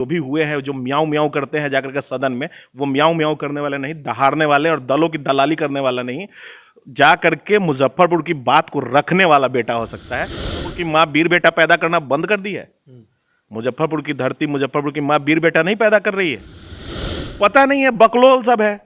जो भी हुए हैं, जो म्याऊं म्याऊं करते हैं जाकर के सदन में, वो म्याऊं म्याऊं करने वाले नहीं, दहाड़ने वाले और दलों की दलाली करने वाला नहीं, जा करके मुजफ्फरपुर की बात को रखने वाला बेटा हो सकता है। उनकी माँ वीर बेटा पैदा करना बंद कर दी है। मुजफ्फरपुर की धरती, मुजफ्फरपुर की माँ वीर बेटा नहीं पैदा कर रही है। पता नहीं है, बकलोल सब है,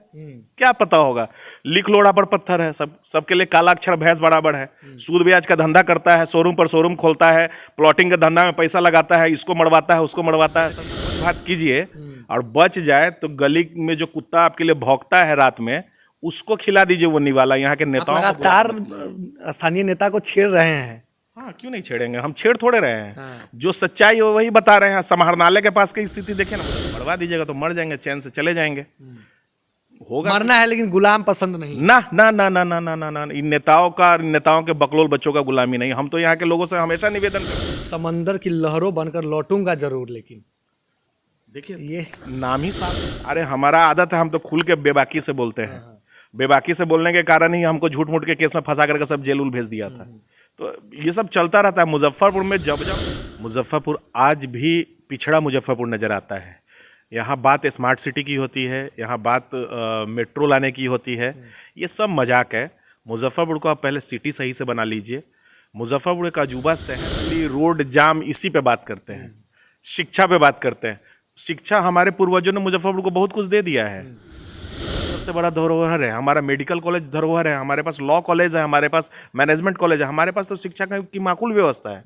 क्या पता होगा। लिख लोड़ा पर पत्थर है, सब सबके लिए काला अक्षर भैंस बराबर है। सूद ब्याज का धंधा करता है, शोरूम पर शोरूम खोलता है, प्लॉटिंग का धंधा में पैसा लगाता है, इसको मरवाता है, उसको मरवाता है। सब बात कीजिए, और बच जाए तो गली में जो कुत्ता आपके लिए भौंकता है रात में, उसको खिला दीजिए वो निवाला। यहाँ के नेताओं लगातार स्थानीय नेता को छेड़ रहे हैं। हाँ, क्यों नहीं छेड़ेंगे, हम छेड़ थोड़े रहे हैं। हाँ। जो सच्चाई है वही बता रहे हैं। समाहरणालय के पास की स्थिति देखे ना, मरवा दीजिएगा तो मर जाएंगे, चैन से चले जाएंगे। होगा, मरना है लेकिन गुलाम पसंद नहीं। ना ना ना ना ना ना ना ना, इन नेताओं के बकलोल बच्चों का गुलामी नहीं। हम तो यहाँ के लोगों से हमेशा निवेदन करते हैं, समंदर की लहरों बनकर लौटूंगा जरूर, लेकिन देखिए ये नाम ही साफ। अरे हमारा आदत है, हम तो खुल के बेबाकी से बोलते हैं। बेबाकी से बोलने के कारण ही हमको झूठ मूठ के केस में फंसा करके सब जेल उल भेज दिया था। तो ये सब चलता रहता है। मुजफ्फरपुर में जब मुजफ्फरपुर आज भी पिछड़ा मुजफ्फरपुर नजर आता है। यहाँ बात स्मार्ट सिटी की होती है, यहाँ बात मेट्रो लाने की होती है, ये सब मजाक है। मुजफ्फरपुर को आप पहले सिटी सही से बना लीजिए। मुजफ्फरपुर एक अजूबा शहर, रोड जाम, इसी पे बात करते हैं। शिक्षा पे बात करते हैं। शिक्षा, हमारे पूर्वजों ने मुजफ्फरपुर को बहुत कुछ दे दिया है। सबसे बड़ा धरोहर है हमारा मेडिकल कॉलेज, धरोहर है हमारे पास, लॉ कॉलेज है हमारे पास, मैनेजमेंट कॉलेज है हमारे पास। तो शिक्षा की माकूल व्यवस्था है।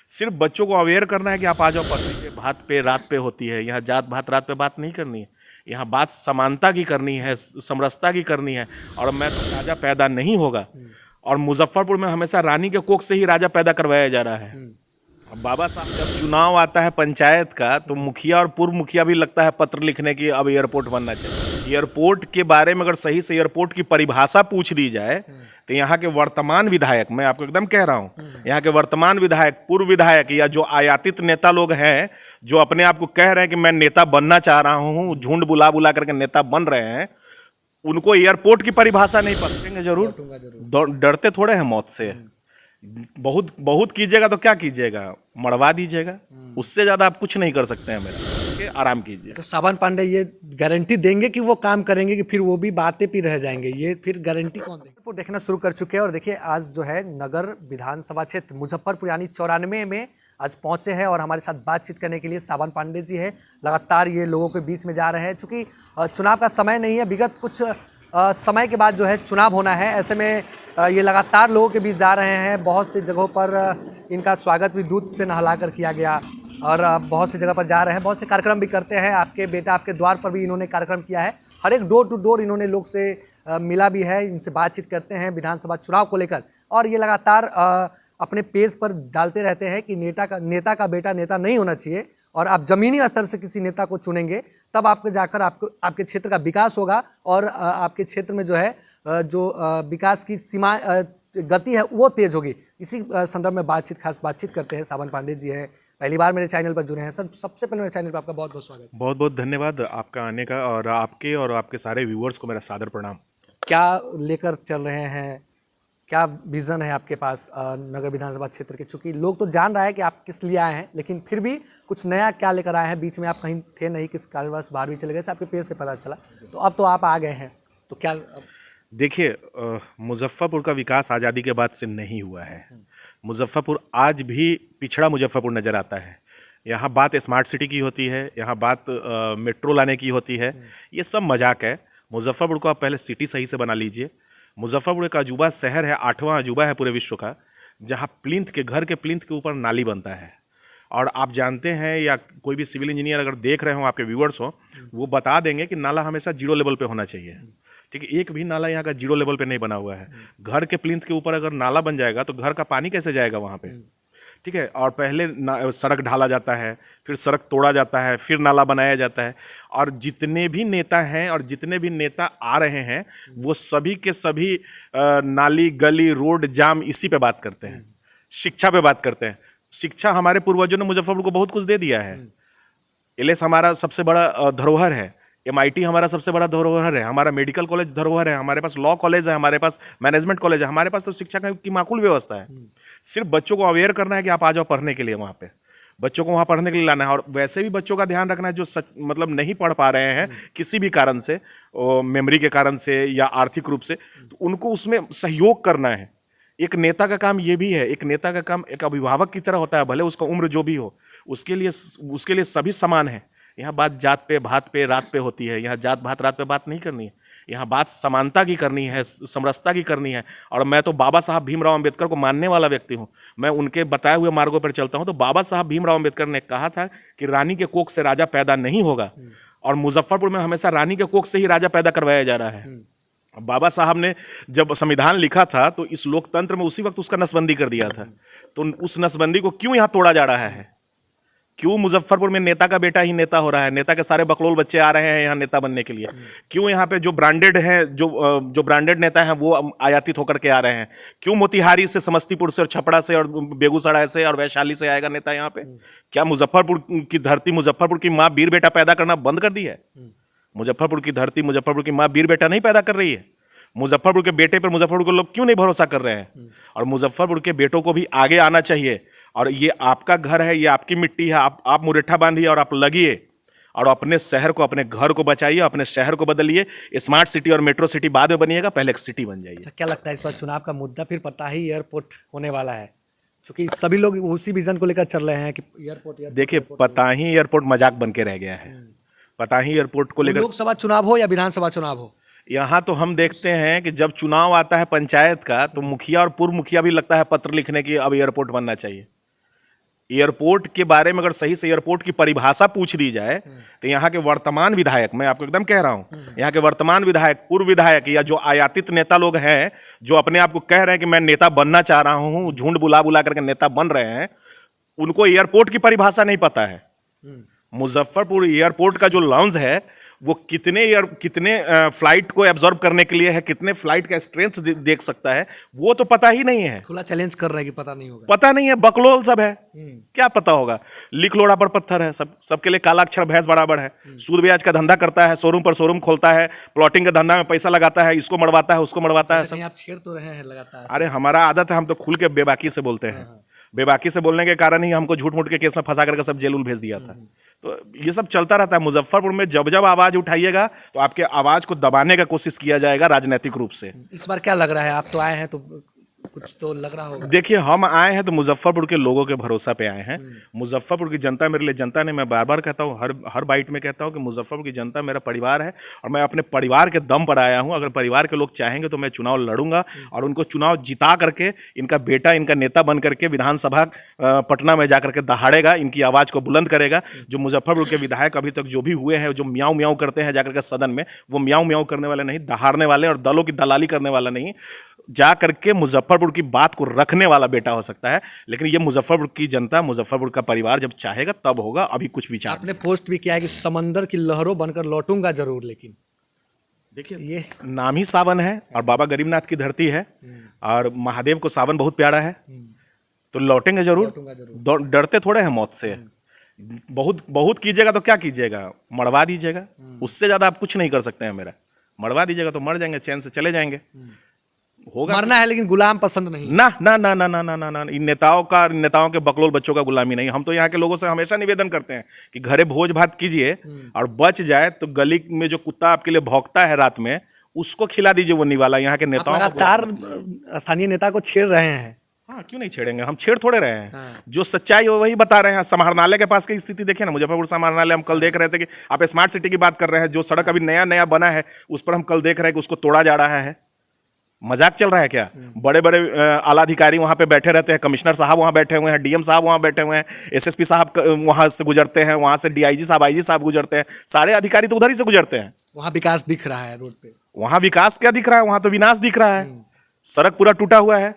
सिर्फ बच्चों को अवेयर करना है कि आप आ जाओ पढ़ने के। भात पे रात पे होती है, यहाँ जात भात रात पे बात नहीं करनी है। यहाँ बात समानता की करनी है, समरसता की करनी है। और मैं तो राजा पैदा नहीं होगा। और मुजफ्फरपुर में हमेशा रानी के कोख से ही राजा पैदा करवाया जा रहा है। अब बाबा साहब, जब चुनाव आता है पंचायत का, तो मुखिया और पूर्व मुखिया भी लगता है पत्र लिखने की अब एयरपोर्ट बनना चाहिए। एयरपोर्ट के बारे में अगर सही से एयरपोर्ट की परिभाषा पूछ दी जाए तो यहाँ के वर्तमान विधायक, मैं आपको एकदम कह रहा हूँ, यहाँ के वर्तमान विधायक, पूर्व विधायक या जो आयातित नेता लोग हैं, जो अपने आप को कह रहे हैं कि मैं नेता बनना चाह रहा हूँ, झुंड बुला बुला करके नेता बन रहे हैं, उनको एयरपोर्ट की परिभाषा नहीं पता। जरूर डरते थोड़े हैं मौत से। बहुत बहुत कीजिएगा तो क्या कीजिएगा, मरवा दीजिएगा। उससे ज्यादा आप कुछ नहीं कर सकते हैं मेरा। आराम कीजिए। तो सावन पांडे ये गारंटी देंगे कि वो काम करेंगे कि फिर वो भी बातें पे रह जाएंगे? ये फिर गारंटी कौन देंगे? देखना शुरू कर चुके हैं। और देखिए, आज जो है नगर विधानसभा क्षेत्र मुजफ्फरपुर यानी 94 में आज पहुंचे हैं और हमारे साथ बातचीत करने के लिए सावन पांडे जी है। लगातार ये लोगों के बीच में जा रहे हैं। चूंकि चुनाव का समय नहीं है, विगत कुछ समय के बाद जो है चुनाव होना है, ऐसे में ये लगातार लोगों के बीच जा रहे हैं। बहुत सी जगहों पर इनका स्वागत भी दूध से नहला कर किया गया और बहुत सी जगह पर जा रहे हैं। बहुत से कार्यक्रम भी करते हैं। आपके बेटा आपके द्वार पर भी इन्होंने कार्यक्रम किया है। हर एक डोर टू डोर इन्होंने लोग से मिला भी है, इनसे बातचीत करते हैं विधानसभा चुनाव को लेकर। और ये लगातार अपने पेज पर डालते रहते हैं कि नेता का बेटा नेता नहीं होना चाहिए, और आप जमीनी स्तर से किसी नेता को चुनेंगे तब आपको जाकर आपके क्षेत्र का विकास होगा और आपके क्षेत्र में जो है जो विकास की सीमा गति है वो तेज होगी। इसी संदर्भ में खास बातचीत करते हैं। सावन पांडे जी है, पहली बार मेरे चैनल पर जुड़े हैं सर। सबसे पहले मेरे चैनल पर आपका बहुत बहुत स्वागत। बहुत बहुत धन्यवाद आपका आने का, और आपके सारे व्यूअर्स को मेरा सादर प्रणाम। क्या लेकर चल रहे हैं, क्या विजन है आपके पास नगर विधानसभा क्षेत्र के? चूंकि लोग तो जान रहा है कि आप किस लिए आए हैं, लेकिन फिर भी कुछ नया क्या लेकर आए हैं? बीच में आप कहीं थे नहीं, किस कारणवश बाहर भी चले गए, आपके पेज से पता चला, तो अब तो आप आ गए हैं, तो क्या? देखिए, मुजफ्फरपुर का विकास आज़ादी के बाद से नहीं हुआ है। मुजफ्फरपुर आज भी पिछड़ा मुजफ्फरपुर नज़र आता है। यहाँ बात स्मार्ट सिटी की होती है, यहाँ बात मेट्रो लाने की होती है, ये सब मजाक है। मुजफ्फरपुर को आप पहले सिटी सही से बना लीजिए। मुजफ्फरपुर एक अजूबा शहर है, 8वां अजूबा है पूरे विश्व का, जहाँ घर के प्लिंथ के ऊपर नाली बनता है। और आप जानते हैं, या कोई भी सिविल इंजीनियर अगर देख रहे हो, आपके व्यूअर्स हो, वो बता देंगे कि नाला हमेशा 0 लेवल पे होना चाहिए। ठीक है, एक भी नाला यहाँ का 0 लेवल पे नहीं बना हुआ है। घर के प्लिंथ के ऊपर अगर नाला बन जाएगा तो घर का पानी कैसे जाएगा वहाँ पे? ठीक है, और पहले सड़क ढाला जाता है, फिर सड़क तोड़ा जाता है, फिर नाला बनाया जाता है। और जितने भी नेता हैं और जितने भी नेता आ रहे हैं, वो सभी के सभी नाली गली रोड जाम इसी पे बात करते हैं। शिक्षा पे बात करते हैं। शिक्षा, हमारे पूर्वजों ने मुजफ्फरपुर को बहुत कुछ दे दिया है। एलएस हमारा सबसे बड़ा धरोहर है, MIT हमारा सबसे बड़ा धरोहर है, हमारा मेडिकल कॉलेज धरोहर है, हमारे पास लॉ कॉलेज है, हमारे पास मैनेजमेंट कॉलेज है, हमारे पास तो शिक्षा की माकूल व्यवस्था है। सिर्फ बच्चों को अवेयर करना है कि आप आ जाओ पढ़ने के लिए वहाँ पे। बच्चों को वहाँ पढ़ने के लिए लाना है। और वैसे भी बच्चों का ध्यान रखना है जो सच मतलब नहीं पढ़ पा रहे हैं किसी भी कारण से, मेमोरी के कारण से या आर्थिक रूप से, तो उनको उसमें सहयोग करना है। एक नेता का काम ये भी है, एक नेता का काम एक अभिभावक की तरह होता है, भले उसका उम्र जो भी हो, उसके लिए सभी समान है। यहाँ बात जात पे भात पे रात पे होती है, यहाँ जात भात रात पे बात नहीं करनी है, यहाँ बात समानता की करनी है, समरसता की करनी है। और मैं तो बाबा साहब भीमराव अंबेडकर को मानने वाला व्यक्ति हूँ, मैं उनके बताए हुए मार्गों पर चलता हूँ। तो बाबा साहब भीमराव अंबेडकर ने कहा था कि रानी के कोख से राजा पैदा नहीं होगा, और मुजफ्फरपुर में हमेशा रानी के कोख से ही राजा पैदा करवाया जा रहा है। बाबा साहब ने जब संविधान लिखा था तो इस लोकतंत्र में उसी वक्त उसका नसबंदी कर दिया था, तो उस नसबंदी को क्यों यहाँ तोड़ा जा रहा है? क्यों मुजफ्फरपुर में नेता का बेटा ही नेता हो रहा है? नेता के सारे बकलोल बच्चे आ रहे हैं यहाँ नेता बनने के लिए। क्यों यहाँ पे जो ब्रांडेड है, जो ब्रांडेड नेता हैं वो आयातित होकर के आ रहे हैं? क्यों मोतिहारी से, समस्तीपुर से और छपरा से और बेगूसराय से और वैशाली से आएगा नेता यहाँ पे? क्या मुजफ्फरपुर की धरती, मुजफ्फरपुर की माँ वीर बेटा पैदा करना बंद कर दी है? मुजफ्फरपुर की धरती, मुजफ्फरपुर की माँ वीर बेटा नहीं पैदा कर रही है? मुजफ्फरपुर के बेटे पर मुजफ्फरपुर के लोग क्यों नहीं भरोसा कर रहे हैं? और मुजफ्फरपुर के बेटों को भी आगे आना चाहिए। और ये आपका घर है, ये आपकी मिट्टी है, आप मुरेठा बांधिए और आप लगिए और अपने शहर को, अपने घर को बचाइए, अपने शहर को बदलिए। स्मार्ट सिटी और मेट्रो सिटी बाद में बनिएगा, पहले एक सिटी बन जाइए। अच्छा, क्या लगता है इस बार चुनाव का मुद्दा फिर पता ही एयरपोर्ट होने वाला है? क्योंकि सभी लोग उसी विजन को लेकर चल रहे हैं कि एयरपोर्ट। देखिए, पता ही एयरपोर्ट मजाक बन के रह गया है। पता ही एयरपोर्ट को लेकर, लोकसभा चुनाव हो या विधानसभा चुनाव हो, यहाँ तो हम देखते हैं कि जब चुनाव आता है पंचायत का, तो मुखिया और पूर्व मुखिया भी लगता है पत्र लिखने की अब एयरपोर्ट बनना चाहिए। एयरपोर्ट के बारे में अगर सही से एयरपोर्ट की परिभाषा पूछ दी जाए तो यहाँ के वर्तमान विधायक, मैं आपको एकदम कह रहा हूँ, यहाँ के वर्तमान विधायक, पूर्व विधायक या जो आयातित नेता लोग हैं, जो अपने आप को कह रहे हैं कि मैं नेता बनना चाह रहा हूँ, झुंड बुला बुला करके नेता बन रहे हैं, उनको एयरपोर्ट की परिभाषा नहीं पता है। मुजफ्फरपुर एयरपोर्ट का जो लॉन्च है वो कितने फ्लाइट को एब्जॉर्ब करने के लिए है, कितने फ्लाइट का स्ट्रेंथ देख सकता है, वो तो पता ही नहीं है। खुला चैलेंज कर रहे हैं कि पता नहीं होगा, पता नहीं है, बकलोल सब है, क्या पता होगा? लिख लोड़ा पर पत्थर है, सबके लिए काला अक्षर भैंस बराबर है। सूद ब्याज का धंधा करता है, शोरूम पर शोरूम खोलता है, प्लॉटिंग का धंधा में पैसा लगाता है, इसको मरवाता है, उसको मरवाता है। सब आप छेड़ तो रहे हैं लगातार। अरे हमारा आदत है, हम तो खुल के बेबाकी से बोलते हैं। बेबाकी से बोलने के कारण ही हमको झूठ मूठ के केस में फंसा करके सब जेल उल भेज दिया था। तो ये सब चलता रहता है। मुजफ्फरपुर में जब जब आवाज उठाइएगा तो आपके आवाज को दबाने का कोशिश किया जाएगा राजनीतिक रूप से। इस बार क्या लग रहा है? आप तो आए हैं तो कुछ तो लग रहा होगा। देखिए, हम आए हैं तो मुजफ्फरपुर के लोगों के भरोसा पे आए हैं। मुजफ्फरपुर की जनता मेरे लिए जनता ने, मैं बार बार कहता हूँ, हर बाइट में कहता हूँ कि मुजफ्फरपुर की जनता मेरा परिवार है और मैं अपने परिवार के दम पर आया हूँ। अगर परिवार के लोग चाहेंगे तो मैं चुनाव लड़ूंगा और उनको चुनाव जिता करके इनका बेटा, इनका नेता बन करके विधानसभा पटना में जाकर के दहाड़ेगा, इनकी आवाज़ को बुलंद करेगा। जो मुजफ्फरपुर के विधायक अभी तक जो भी हुए हैं, जो म्याऊं म्याऊं करते हैं जाकर के सदन में, वो म्याऊं म्याऊं करने वाले नहीं, दहाड़ने वाले और दलों की दलाली करने वाला नहीं, जा करके मुजफ्फरपुर की बात को रखने वाला बेटा हो सकता है। लेकिन ये मुजफ्फरपुर की जनता, मुजफ्फरपुर का परिवार जब चाहेगा तब होगा, अभी कुछ विचार। आपने पोस्ट भी किया है कि समंदर की लहरों बनकर लौटूंगा जरूर, लेकिन देखिए, ये नाम ही सावन है और बाबा गरीबनाथ की धरती है और महादेव को सावन बहुत प्यारा है, तो लौटेंगे जरूर। डरते थोड़े हैं मौत से। बहुत बहुत कीजिएगा तो क्या कीजिएगा? मरवा दीजिएगा, उससे ज्यादा आप कुछ नहीं कर सकते हैं मेरा। मरवा दीजिएगा तो मर जाएंगे, चैन से चले जाएंगे। होगा, मरना है लेकिन गुलाम पसंद नहीं। ना ना ना ना ना ना ना ना इन नेताओं के बकलोल बच्चों का गुलामी नहीं। हम तो यहाँ के लोगों से हमेशा निवेदन करते हैं कि घरे भोज भात कीजिए और बच जाए तो गली में जो कुत्ता आपके लिए भौंकता है रात में, उसको खिला दीजिए वो निवाला। यहाँ के नेताओं लगातार स्थानीय नेता को छेड़ रहे हैं। हाँ, क्यों नहीं छेड़ेंगे? हम छेड़ थोड़े रहे हैं। जो सच्चाई है वही बता रहे हैं। समाहरणालय के पास की स्थिति देखिए ना, मुजफ्फरपुर समाहरणालय हम कल देख रहे थे कि आप स्मार्ट सिटी की बात कर रहे हैं। जो सड़क अभी नया नया बना है उस पर हम कल देख रहे हैं कि उसको तोड़ा जा रहा है। मजाक चल रहा है क्या? बड़े बड़े आला अधिकारी वहाँ पे बैठे रहते हैं, कमिश्नर साहब वहाँ बैठे हुए हैं, डीएम साहब वहाँ बैठे हुए हैं, एसएसपी साहब वहाँ से गुजरते हैं, वहाँ से डीआईजी साहब, आईजी साहब गुजरते हैं, सारे अधिकारी तो उधर ही से गुजरते हैं। वहाँ विकास दिख रहा है रोड पे। वहाँ विकास क्या दिख रहा है? वहाँ तो विनाश दिख रहा है। सड़क पूरा टूटा हुआ है।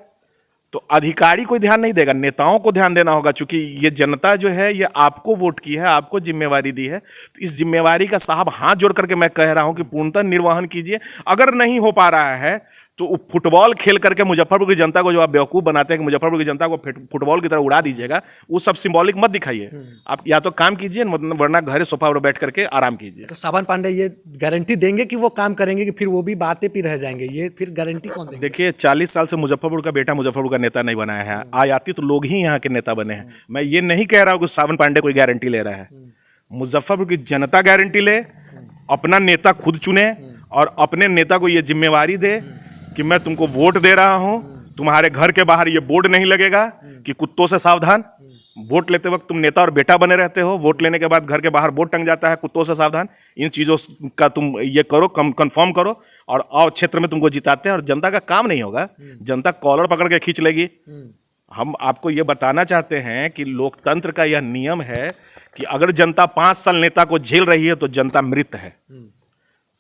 तो अधिकारी कोई ध्यान नहीं देगा, नेताओं को ध्यान देना होगा। चूंकि ये जनता जो है ये आपको वोट की है, आपको जिम्मेवारी दी है, तो इस जिम्मेवारी का साहब हाथ जोड़ करके मैं कह रहा हूं कि पूर्णतः निर्वहन कीजिए। अगर नहीं हो पा रहा है तो वो फुटबॉल खेल करके मुजफ्फरपुर की जनता को जो आप बेवकूफ़ बनाते हैं कि मुजफ्फरपुर की जनता को फुटबॉल की तरह उड़ा दीजिएगा, वो सब सिंबॉलिक मत दिखाइए। आप या तो काम कीजिए, वरना घर सोफा पर बैठ करके आराम कीजिए। तो सावन पांडे ये गारंटी देंगे कि वो काम करेंगे कि फिर वो भी बातें पे रह जाएंगे, ये फिर गारंटी कौन देंगे? देखिए, 40 साल से मुजफ्फरपुर का बेटा मुजफ्फरपुर का नेता नहीं बनाया है, आयातित लोग ही यहाँ के नेता बने हैं। मैं ये नहीं कह रहा हूँ कि सावन पांडे कोई गारंटी ले रहा है। मुजफ्फरपुर की जनता गारंटी ले, अपना नेता खुद चुने और अपने नेता को ये जिम्मेवारी दे कि मैं तुमको वोट दे रहा हूं, तुम्हारे घर के बाहर ये बोर्ड नहीं लगेगा कि कुत्तों से सावधान। वोट लेते वक्त तुम नेता और बेटा बने रहते हो, वोट लेने के बाद घर के बाहर बोर्ड टंग जाता है कुत्तों से सावधान। इन चीज़ों का तुम ये करो, कंफर्म करो और क्षेत्र में तुमको जिताते हैं और जनता का काम नहीं होगा, जनता कॉलर पकड़ के खींच लेगी। हम आपको ये बताना चाहते हैं कि लोकतंत्र का यह नियम है कि अगर जनता 5 साल नेता को झेल रही है तो जनता मृत है।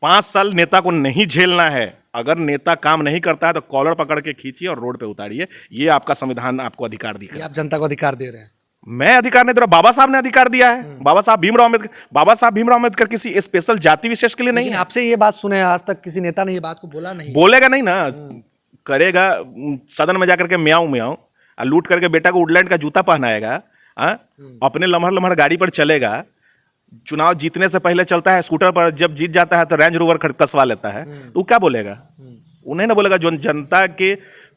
5 साल नेता को नहीं झेलना है। अगर नेता काम नहीं करता है तो कॉलर पकड़ के खींचिए और रोड पे उतारिए। ये आपका संविधान आपको अधिकार दिया है। आप जनता को अधिकार दे रहे हैं। मैं अधिकार नहीं दे रहा, बाबा साहब ने अधिकार दिया है। बाबा साहब भीमराव अम्बेडकर किसी स्पेशल जाति विशेष के लिए नहीं है। आपसे ये बात सुने, आज तक किसी नेता ने ये बात को बोला नहीं, बोलेगा नहीं ना, करेगा सदन में जाकर के म्याऊं म्याऊं, लूट करके बेटा को वुडलैंड का जूता पहनाएगा, अपने लम्हर लम्हर गाड़ी पर चलेगा। चुनाव जीतने से पहले चलता है स्कूटर पर, जब जीत जाता है तो रेंज रोवर कसवा लेता है। तो वो क्या बोलेगा? उन्हें ना बोलेगा। जो जनता के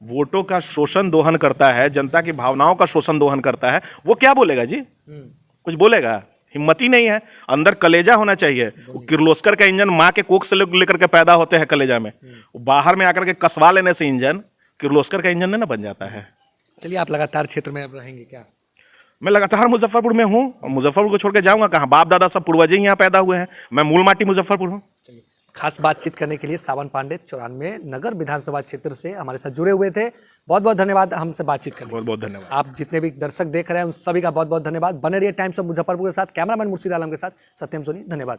वोटों का शोषण दोहन करता है, जनता की भावनाओं का शोषण दोहन करता है, वो क्या बोलेगा जी? कुछ बोलेगा? हिम्मत ही नहीं है। अंदर कलेजा होना चाहिए। वो किर्लोस्कर का इंजन माँ के कोख से लेकर के पैदा होते हैं कलेजा में, बाहर में आकर के कसवा लेने से इंजन किर्लोस्कर का इंजन नहीं ना बन जाता है। चलिए, आप लगातार क्षेत्र में अब रहेंगे क्या? मैं लगातार मुजफ्फरपुर में हूँ। मुजफ्फरपुर को छोड़ के जाऊंगा कहाँ? बाप दादा सब पूर्वज ही यहाँ पैदा हुए हैं। मैं मूल माटी मुजफ्फरपुर हूँ। चलिए, खास बातचीत करने के लिए सावन पांडे 94 नगर विधानसभा क्षेत्र से हमारे साथ जुड़े हुए थे। बहुत बहुत धन्यवाद हमसे बातचीत करने। बहुत बहुत धन्यवाद। आप जितने भी दर्शक देख रहे हैं उन सभी का बहुत बहुत धन्यवाद। बने रहिए टाइम्स ऑफ मुजफ्फरपुर के साथ। कैमरामैन मुर्शीद आलम के साथ सत्यम सोनी, धन्यवाद।